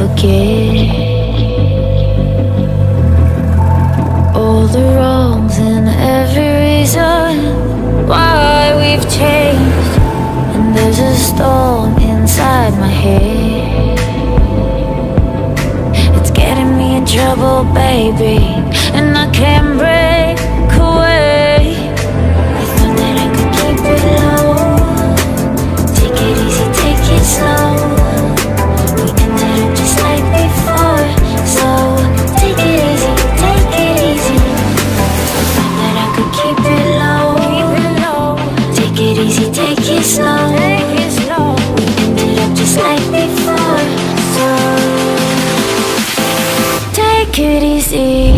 forget all the wrongs and every reason why we've changed. And there's a storm inside my head, it's getting me in trouble, baby, and I can't break away. I thought that I could keep it low, take it easy, take it slow. We ended up just like before, so take it easy, take it easy. I thought that I could keep it low, take it easy, take it slow. We ended up just like before, so take it easy.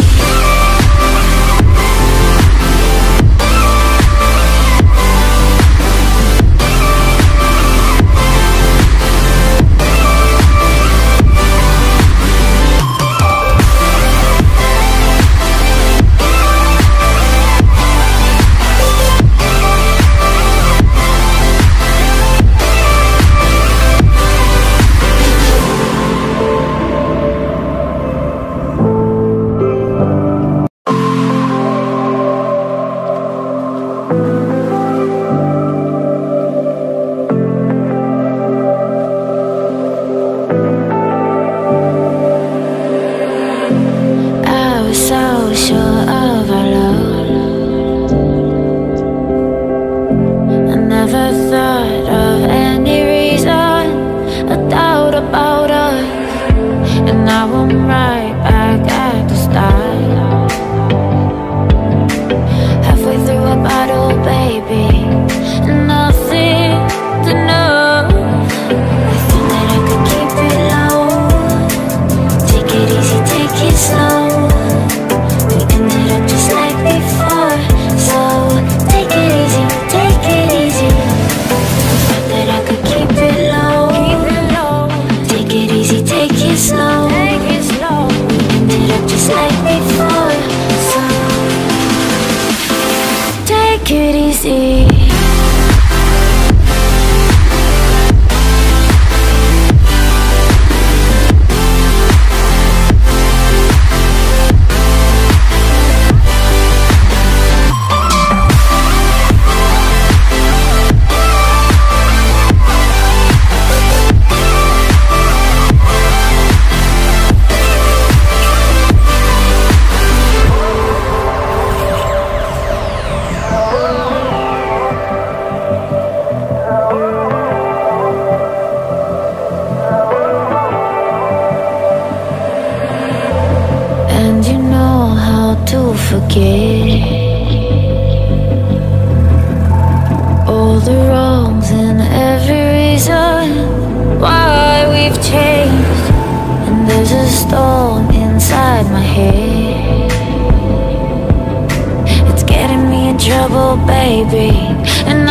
Forget all the wrongs and every reason why we've changed. And there's a storm inside my head, it's getting me in trouble, baby, and